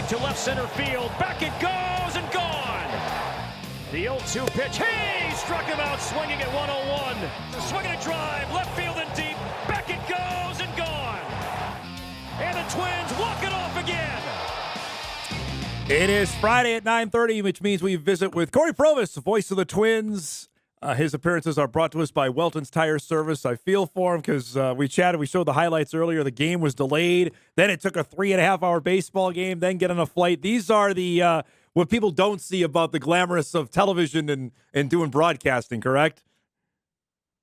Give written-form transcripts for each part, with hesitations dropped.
deep to left center field. Back it goes and gone. The 0-2 pitch. He struck him out swinging at 101. Swinging a drive, left field and deep. Back it goes and gone. And the Twins walk it off again. It is Friday at 9:30, which means we visit with Cory Provus, the voice of the Twins. His appearances are brought to us by Welton's Tire Service. I feel for him because we chatted. We showed the highlights earlier. The game was delayed. Then it took a 3.5-hour baseball game. Then get on a flight. These are the what people don't see about the glamorous of television and doing broadcasting, correct?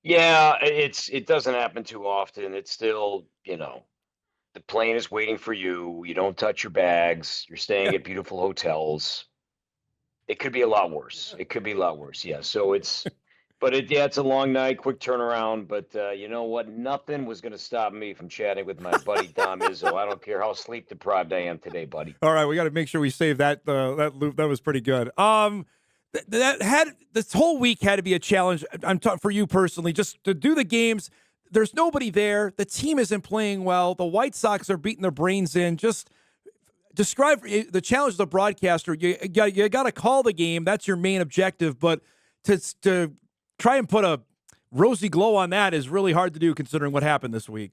Yeah, it doesn't happen too often. It's still, the plane is waiting for you. You don't touch your bags. You're staying at beautiful hotels. It could be a lot worse. It could be a lot worse. Yeah. So it's a long night, quick turnaround. But you know what? Nothing was going to stop me from chatting with my buddy Dom Izzo. I don't care how sleep deprived I am today, buddy. All right, we got to make sure we save that loop. That was pretty good. This whole week had to be a challenge. I'm talking for you personally, just to do the games. There's nobody there. The team isn't playing well. The White Sox are beating their brains in. Just describe the challenge of the broadcaster. You got to call the game. That's your main objective. But to try and put a rosy glow on that is really hard to do considering what happened this week.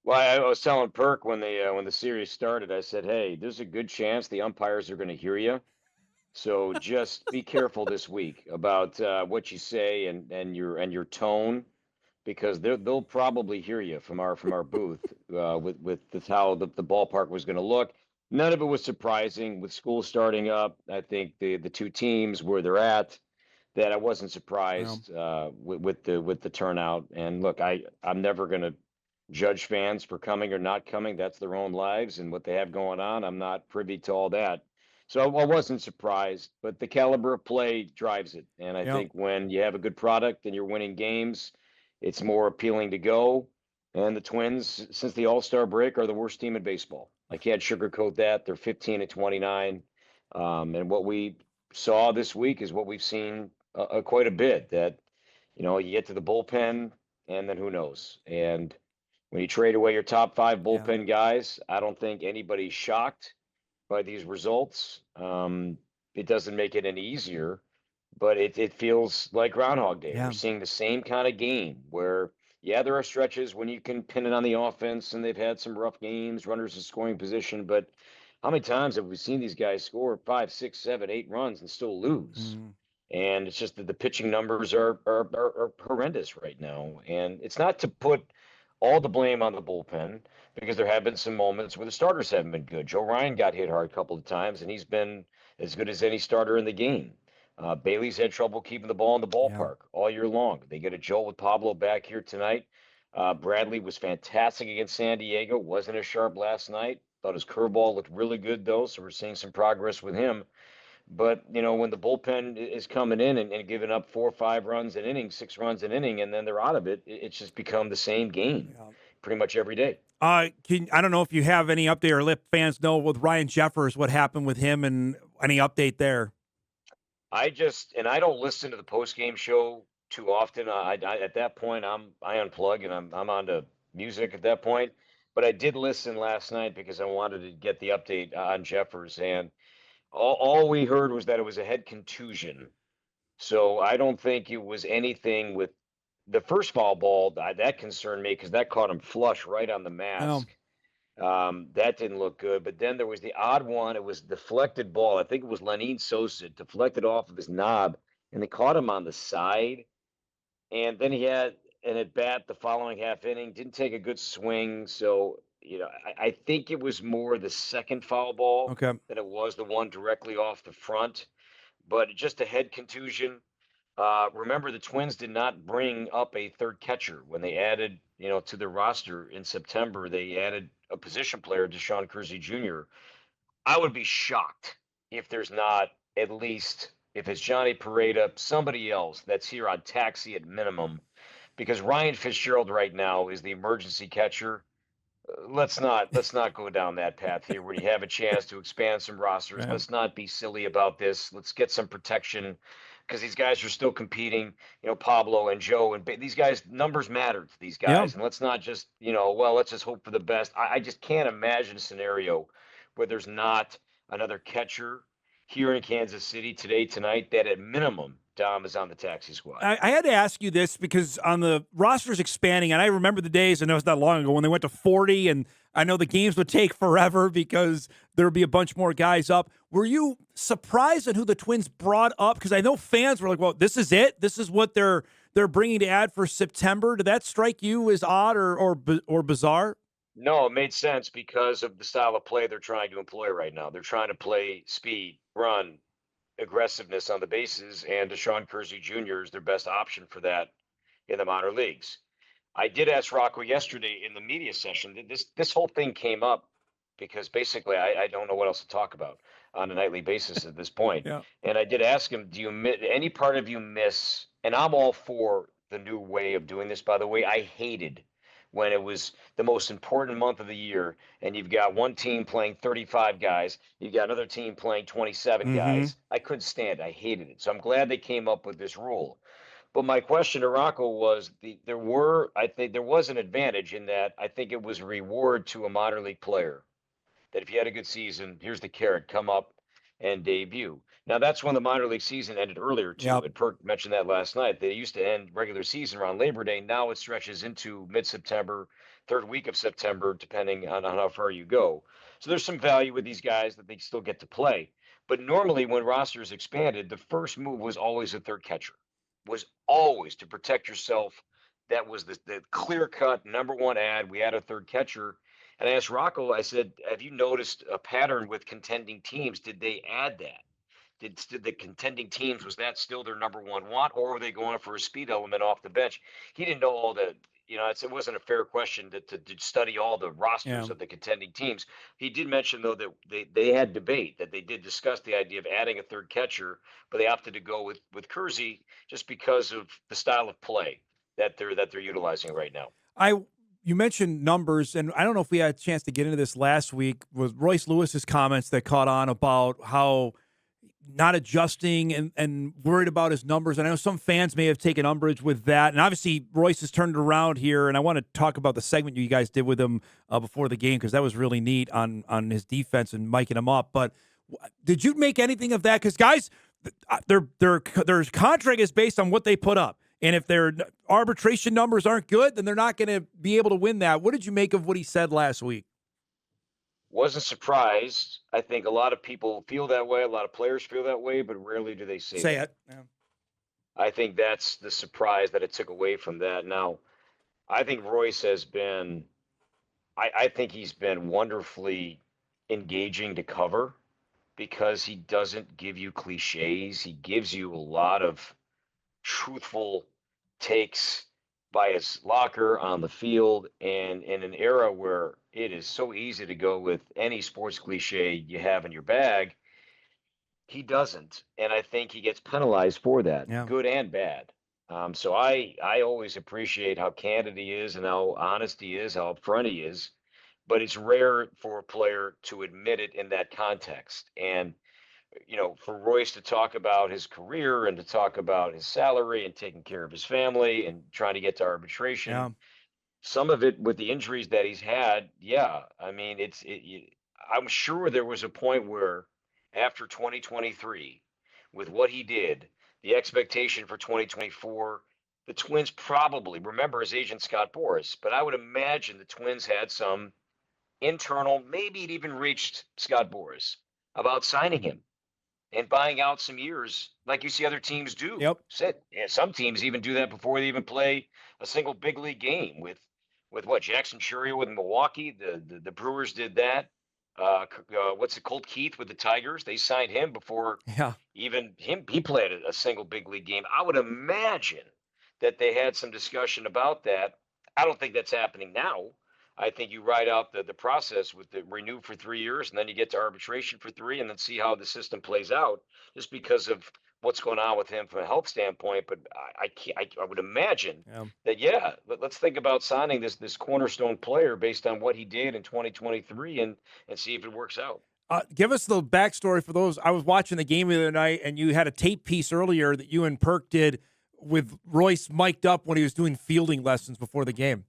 Well, I was telling Perk when the series started, I said, hey, there's a good chance the umpires are going to hear you. So just be careful this week about what you say and your tone, because they'll probably hear you from our booth with how the ballpark was going to look. None of it was surprising with school starting up. I think the two teams where they're at, that I wasn't surprised with the turnout. And look, I'm never going to judge fans for coming or not coming. That's their own lives and what they have going on. I'm not privy to all that. So I wasn't surprised, but the caliber of play drives it. And I think when you have a good product and you're winning games, it's more appealing to go. And the Twins, since the All-Star break, are the worst team in baseball. I can't sugarcoat that. They're 15-29. And what we saw this week is what we've seen quite a bit, that, you get to the bullpen and then who knows. And when you trade away your top 5 bullpen guys, I don't think anybody's shocked by these results. It doesn't make it any easier, but it feels like Groundhog Day. We're seeing the same kind of game where, there are stretches when you can pin it on the offense, and they've had some rough games, runners in scoring position. But how many times have we seen these guys score 5, 6, 7, 8 runs and still lose? And it's just that the pitching numbers are horrendous right now. And it's not to put all the blame on the bullpen, because there have been some moments where the starters haven't been good. Joe Ryan got hit hard a couple of times, and he's been as good as any starter in the game. Bailey's had trouble keeping the ball in the ballpark all year long. They get a jolt with Pablo back here tonight. Bradley was fantastic against San Diego. Wasn't as sharp last night. Thought his curveball looked really good, though, so we're seeing some progress with him. But, when the bullpen is coming in and giving up 4 or 5 runs an inning, 6 runs an inning, and then they're out of it, it's just become the same game pretty much every day. I don't know if you have any update or let fans know with Ryan Jeffers, what happened with him and any update there. I don't listen to the post-game show too often. At that point, I unplug and I'm on to music at that point. But I did listen last night because I wanted to get the update on Jeffers, and all we heard was that it was a head contusion. So I don't think it was anything with the first foul ball that concerned me, because that caught him flush right on the mask. That didn't look good. But then there was the odd one. It was deflected ball. I think it was Lenyn Sosa, deflected off of his knob, and they caught him on the side. And then he had an at-bat the following half inning, didn't take a good swing. So, I think it was more the second foul ball than it was the one directly off the front. But just a head contusion. Remember, the Twins did not bring up a third catcher when they added, to their roster in September. They added a position player, Deshaun Kersey Jr. I would be shocked if there's not, at least if it's Johnny Pareda, somebody else that's here on taxi at minimum, because Ryan Fitzgerald right now is the emergency catcher. Let's not go down that path here where you have a chance to expand some rosters. Let's not be silly about this. Let's get some protection, because these guys are still competing. Pablo and Joe and these guys, numbers matter to these guys. And let's not just, let's just hope for the best. I just can't imagine a scenario where there's not another catcher here in Kansas City today, tonight, that at minimum, Dom is on the taxi squad. I had to ask you this because on the roster's expanding, and I remember the days, I know it's not long ago, when they went to 40, and I know the games would take forever because there would be a bunch more guys up. Were you surprised at who the Twins brought up? Because I know fans were like, well, this is it? This is what they're bringing to add for September? Did that strike you as odd or bizarre? No, it made sense because of the style of play they're trying to employ right now. They're trying to play speed, run, aggressiveness on the bases, and Deshaun Kersey Jr. is their best option for that in the minor leagues. I did ask Rocco yesterday in the media session that this whole thing came up because basically I don't know what else to talk about on a nightly basis at this point. Yeah. And I did ask him, do you any part of you miss? And I'm all for the new way of doing this. By the way, I hated when it was the most important month of the year and you've got one team playing 35 guys, you've got another team playing 27 guys. I couldn't stand it. I hated it. So I'm glad they came up with this rule. But my question to Rocco was I think there was an advantage in that I think it was a reward to a minor league player that if you had a good season, here's the carrot, come up and debut. Now that's when the minor league season ended earlier too. Yep. And Perk mentioned that last night. They used to end regular season around Labor Day. Now it stretches into mid-September, third week of September, depending on how far you go. So there's some value with these guys that they still get to play. But normally when rosters expanded, the first move was always a third catcher, was always to protect yourself. That was the clear-cut number one ad. We had a third catcher. And I asked Rocco, I said, have you noticed a pattern with contending teams? Did they add that? Did the contending teams, was that still their number one want, or were they going for a speed element off the bench? He didn't know all the, it wasn't a fair question to study all the rosters of the contending teams. He did mention, though, that they had debate, that they did discuss the idea of adding a third catcher, but they opted to go with Kersey just because of the style of play that they're utilizing right now. You mentioned numbers, and I don't know if we had a chance to get into this last week with Royce Lewis's comments that caught on about how not adjusting and worried about his numbers. And I know some fans may have taken umbrage with that. And obviously, Royce has turned it around here. And I want to talk about the segment you guys did with him before the game because that was really neat on his defense and miking him up. But did you make anything of that? Because guys, their contract is based on what they put up. And if their arbitration numbers aren't good, then they're not going to be able to win that. What did you make of what he said last week? Wasn't surprised. I think a lot of people feel that way. A lot of players feel that way, but rarely do they say it. Yeah. I think that's the surprise that it took away from that. Now, I think Royce has been, I think he's been wonderfully engaging to cover because he doesn't give you cliches. He gives you a lot of truthful takes by his locker on the field, and in an era where it is so easy to go with any sports cliche you have in your bag, he doesn't. And I think he gets penalized for that, good and bad. So I always appreciate how candid he is and how honest he is, how upfront he is, but it's rare for a player to admit it in that context. And for Royce to talk about his career and to talk about his salary and taking care of his family and trying to get to arbitration, some of it with the injuries that he's had. I mean, I'm sure there was a point where after 2023, with what he did, the expectation for 2024, the Twins probably, remember his agent Scott Boras, but I would imagine the Twins had some internal, maybe it even reached Scott Boras about signing him and buying out some years like you see other teams do. Some teams even do that before they even play a single big league game with what Jackson Churio with Milwaukee. The Brewers did that. What's it, Colt Keith with the Tigers? They signed him before even he played a single big league game. I would imagine that they had some discussion about that. I don't think that's happening now. I think you ride out the process with the renew for 3 years, and then you get to arbitration for 3, and then see how the system plays out, just because of what's going on with him from a health standpoint. But I would imagine that let's think about signing this cornerstone player based on what he did in 2023, and see if it works out. Give us the backstory for those. I was watching the game the other night, and you had a tape piece earlier that you and Perk did with Royce mic'd up when he was doing fielding lessons before the game.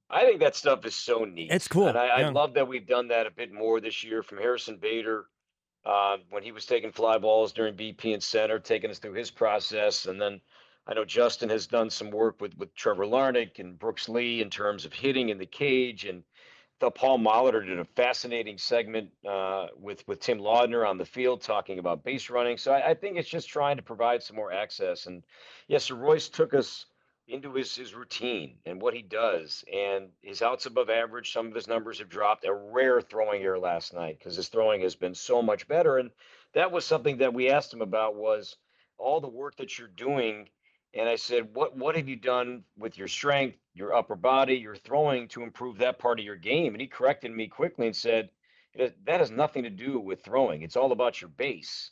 I think that stuff is so neat. It's cool. And I Yeah. love that we've done that a bit more this year from Harrison Bader when he was taking fly balls during BP and center, taking us through his process. And then I know Justin has done some work with Trevor Larnach and Brooks Lee in terms of hitting in the cage. And thought Paul Molitor did a fascinating segment with Tim Laudner on the field talking about base running. So I think it's just trying to provide some more access. And yes, so Royce took us into his routine and what he does. And his outs above average, some of his numbers have dropped. A rare throwing error last night because his throwing has been so much better. And that was something that we asked him about was all the work that you're doing. And I said, what have you done with your strength, your upper body, your throwing to improve that part of your game? And he corrected me quickly and said, that has nothing to do with throwing. It's all about your base.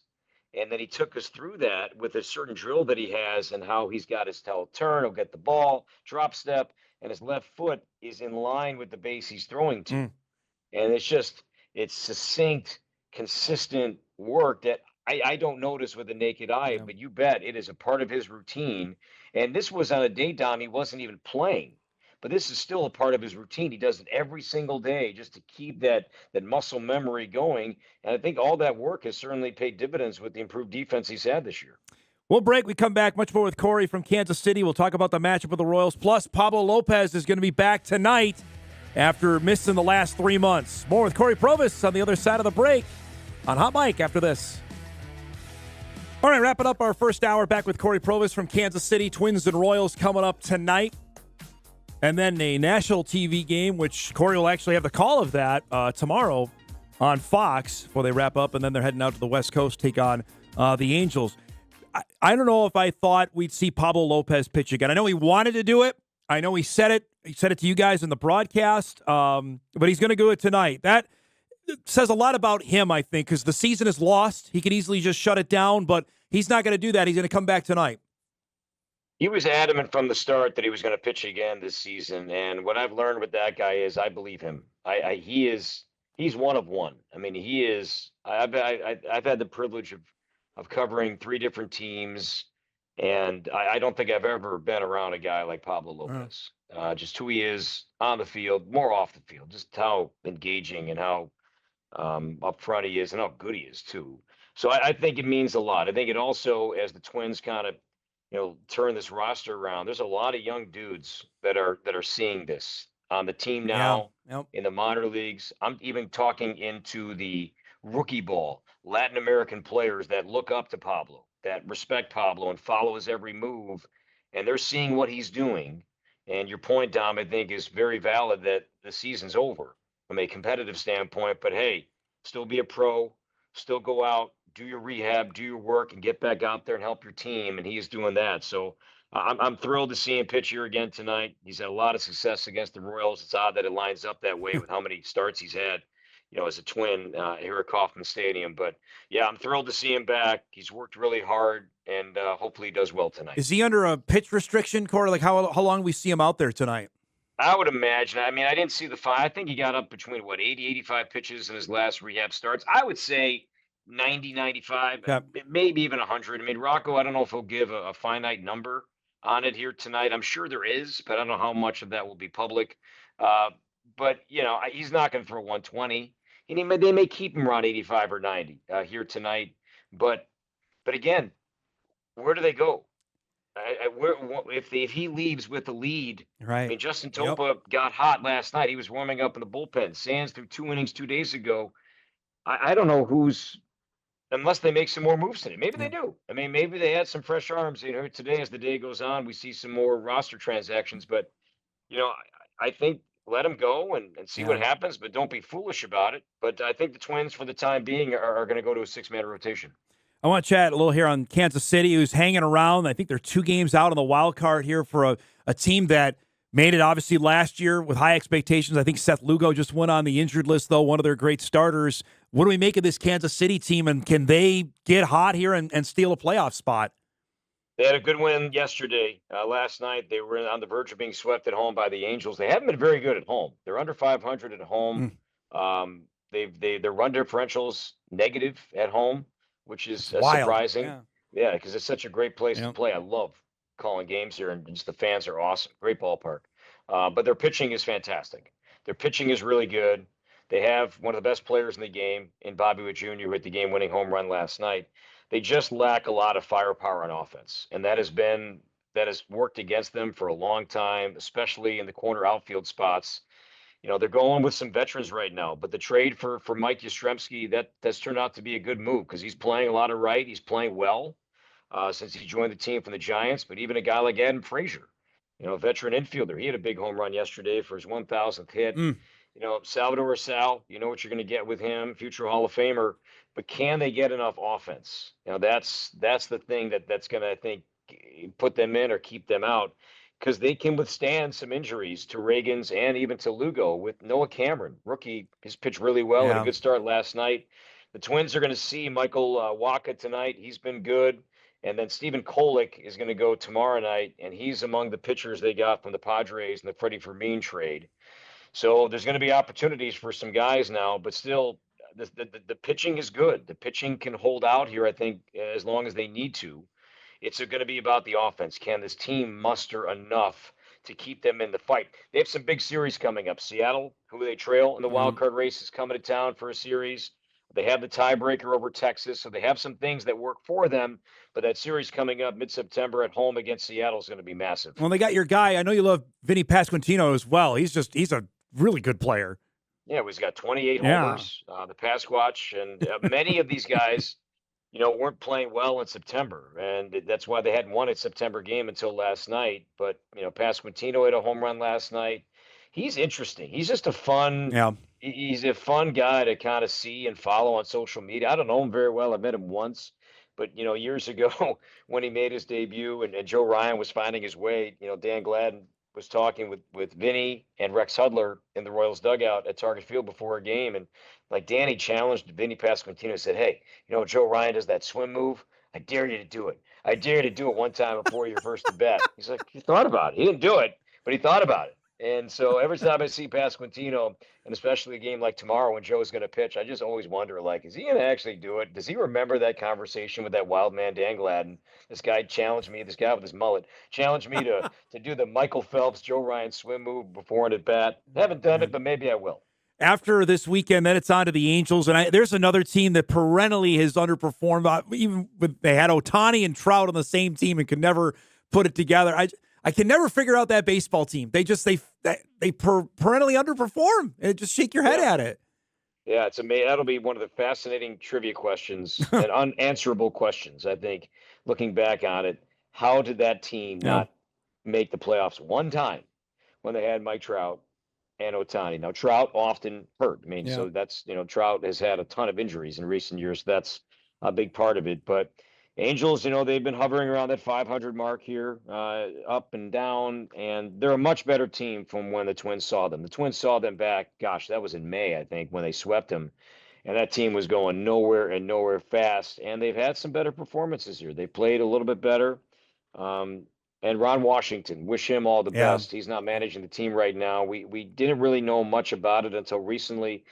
And then he took us through that with a certain drill that he has and how he's got his tail turn, he'll get the ball, drop step, and his left foot is in line with the base he's throwing to. Mm. And it's succinct, consistent work that I don't notice with the naked eye, Yeah. but you bet it is a part of his routine. And this was on a day, Dom, he wasn't even playing, but this is still a part of his routine. He does it every single day just to keep that muscle memory going. And I think all that work has certainly paid dividends with the improved defense he's had this year. We'll break. We come back much more with Cory from Kansas City. We'll talk about the matchup with the Royals. Plus, Pablo Lopez is going to be back tonight after missing the last 3 months. More with Cory Provus on the other side of the break on Hot Mic after this. All right, wrapping up our first hour, back with Cory Provus from Kansas City. Twins and Royals coming up tonight. And then a national TV game, which Cory will actually have the call of that tomorrow on Fox before they wrap up. And then they're heading out to the West Coast, take on the Angels. I don't know if I thought we'd see Pablo Lopez pitch again. I know he wanted to do it. I know he said it. He said it to you guys in the broadcast. But he's going to do it tonight. That says a lot about him, I think, because the season is lost. He could easily just shut it down, but he's not going to do that. He's going to come back tonight. He was adamant from the start that he was going to pitch again this season, and what I've learned with that guy is I believe him. He's one of one. I mean, he is. I've had the privilege of covering 3 different teams, and I don't think I've ever been around a guy like Pablo Lopez. Just who he is on the field, more off the field, just how engaging and how up front he is, and how good he is too. So I think it means a lot. I think it also, as the Twins kind of turn this roster around. There's a lot of young dudes that are seeing this on the team now, Yep. in the minor leagues. I'm even talking into the rookie ball, Latin American players that look up to Pablo, that respect Pablo and follow his every move, and they're seeing what he's doing. And your point, Dom, I think is very valid that the season's over from a competitive standpoint. But hey, still be a pro, still go out, do your rehab, do your work, and get back out there and help your team. And he is doing that. So I'm thrilled to see him pitch here again tonight. He's had a lot of success against the Royals. It's odd that it lines up that way with how many starts he's had, as a Twin here at Kauffman Stadium. But yeah, I'm thrilled to see him back. He's worked really hard, and hopefully he does well tonight. Is he under a pitch restriction, Cory? Like how long do we see him out there tonight? I would imagine. I mean, I didn't see the 5. I think he got up between 80, 85 pitches in his last rehab starts. I would say 90, 95, maybe even 100. I mean, Rocco, I don't know if he'll give a finite number on it here tonight. I'm sure there is, but I don't know how much of that will be public. But he's not going to throw 120. And they may keep him around 85 or 90 here tonight. But again, where do they go? If he leaves with the lead, right? I mean, Justin Topa got hot last night. He was warming up in the bullpen. Sands threw 2 innings 2 days ago. I don't know unless they make some more moves today. Maybe they do. I mean, maybe they had some fresh arms. Today as the day goes on, we see some more roster transactions. But I think let him go and see what happens. But don't be foolish about it. But I think the Twins, for the time being, are going to go to a 6-man rotation. I want to chat a little here on Kansas City, who's hanging around. I think they're 2 games out on the wild card here for a team that made it, obviously, last year with high expectations. I think Seth Lugo just went on the injured list, though, one of their great starters. What do we make of this Kansas City team, and can they get hot here and steal a playoff spot? They had a good win yesterday. Last night, they were on the verge of being swept at home by the Angels. They haven't been very good at home. They're under 500 at home. Their run differential's negative at home, which is surprising. Yeah, because it's such a great place to play. I love calling games here, and just the fans are awesome. Great ballpark. But their pitching is fantastic. Their pitching is really good. They have one of the best players in the game in Bobby Witt Jr., who hit the game-winning home run last night. They just lack a lot of firepower on offense, and that has worked against them for a long time, especially in the corner outfield spots. They're going with some veterans right now, but the trade for Mike Yastrzemski, that's turned out to be a good move because he's playing a lot of right. He's playing well since he joined the team from the Giants. But even a guy like Adam Frazier, a veteran infielder, he had a big home run yesterday for his 1,000th hit. Salvador Sal, you know what you're going to get with him, future Hall of Famer. But can they get enough offense? That's the thing that's going to, I think, put them in or keep them out, because they can withstand some injuries to Reagans and even to Lugo. With Noah Cameron, rookie, has pitched really well, had a good start last night. The Twins are going to see Michael Wacha tonight. He's been good. And then Stephen Kolek is going to go tomorrow night, and he's among the pitchers they got from the Padres in the Freddie Fermin trade. So there's going to be opportunities for some guys now, but still, the pitching is good. The pitching can hold out here, I think, as long as they need to. It's going to be about the offense. Can this team muster enough to keep them in the fight? They have some big series coming up. Seattle, who they trail in the wild card race, is coming to town for a series. They have the tiebreaker over Texas, so they have some things that work for them. But that series coming up mid-September at home against Seattle is going to be massive. Well, they got your guy. I know you love Vinnie Pascantino as well. He's a really good player. Yeah, he's got 28 homers, the Pasquatch, and many of these guys, weren't playing well in September, and that's why they hadn't won a September game until last night. But Pasquantino hit a home run last night. He's interesting. He's just he's a fun guy to kind of see and follow on social media. I don't know him very well. I met him once, but years ago when he made his debut and Joe Ryan was finding his way, Dan Gladden was talking with Vinny and Rex Hudler in the Royals dugout at Target Field before a game, and like Danny challenged Vinny Pasquantino and said, "Hey, Joe Ryan does that swim move. I dare you to do it. I dare you to do it one time before your first at bat." He's like, he thought about it. He didn't do it, but he thought about it. And so every time I see Pasquantino, and especially a game like tomorrow when Joe's going to pitch, I just always wonder, like, is he going to actually do it? Does he remember that conversation with that wild man, Dan Gladden? This guy challenged me, this guy with his mullet, challenged me to do the Michael Phelps, Joe Ryan swim move before an at bat. Haven't done it, but maybe I will. After this weekend, then it's on to the Angels, and there's another team that perennially has underperformed. Even they had Ohtani and Trout on the same team and could never put it together. I can never figure out that baseball team. They perennially underperform. And just shake your head at it. Yeah, it's amazing. That'll be one of the fascinating trivia questions and unanswerable questions, I think, looking back on it. How did that team not make the playoffs one time when they had Mike Trout and Ohtani? Now, Trout often hurt. So that's, Trout has had a ton of injuries in recent years. So that's a big part of it. But Angels, they've been hovering around that 500 mark here, up and down, and they're a much better team from when the Twins saw them. The Twins saw them back, gosh, that was in May, I think, when they swept them, and that team was going nowhere and nowhere fast, and they've had some better performances here. They played a little bit better, and Ron Washington, wish him all the best. He's not managing the team right now. We didn't really know much about it until recently.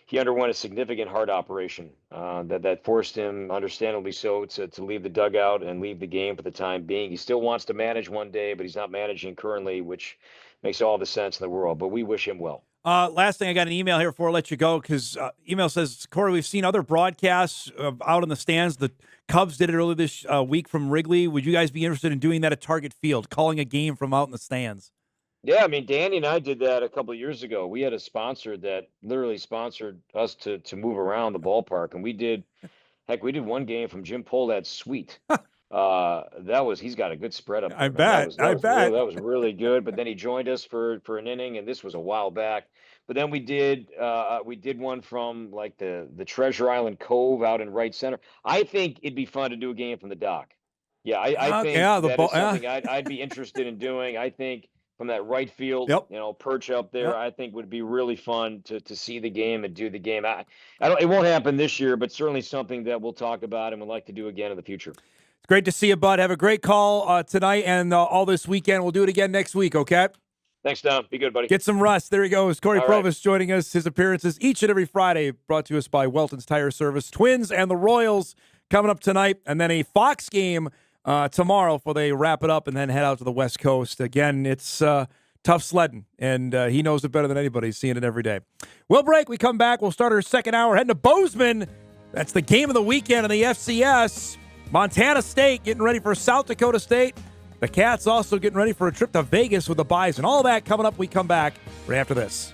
He underwent a significant heart operation that forced him, understandably so, to leave the dugout and leave the game for the time being. He still wants to manage one day, but he's not managing currently, which makes all the sense in the world. But we wish him well. Last thing, I got an email here before I let you go, because email says, Cory, we've seen other broadcasts out in the stands. The Cubs did it earlier this week from Wrigley. Would you guys be interested in doing that at Target Field, calling a game from out in the stands? Yeah, Danny and I did that a couple of years ago. We had a sponsor that literally sponsored us to move around the ballpark, and we did one game from Jim Polad's suite. He's got a good spread up there. I bet. That was really good. But then he joined us for an inning, and this was a while back. But then we did one from like the Treasure Island Cove out in right center. I think it'd be fun to do a game from the dock. Yeah, I think that is something I'd be interested in doing. I think from that right field, perch up there, I think would be really fun to see the game and do the game. It won't happen this year, but certainly something that we'll talk about and would like to do again in the future. It's great to see you, bud. Have a great call tonight and all this weekend. We'll do it again next week, okay? Thanks, Dom. Be good, buddy. Get some rest. There he goes. Cory Provus joining us. His appearances each and every Friday brought to us by Welton's Tire Service. Twins and the Royals coming up tonight, and then a Fox game tomorrow before they wrap it up and then head out to the West Coast. Again, it's tough sledding, and he knows it better than anybody. He's seeing it every day. We'll break. We come back. We'll start our second hour heading to Bozeman. That's the game of the weekend in the FCS. Montana State getting ready for South Dakota State. The Cats also getting ready for a trip to Vegas with the Bison. All that coming up. We come back right after this.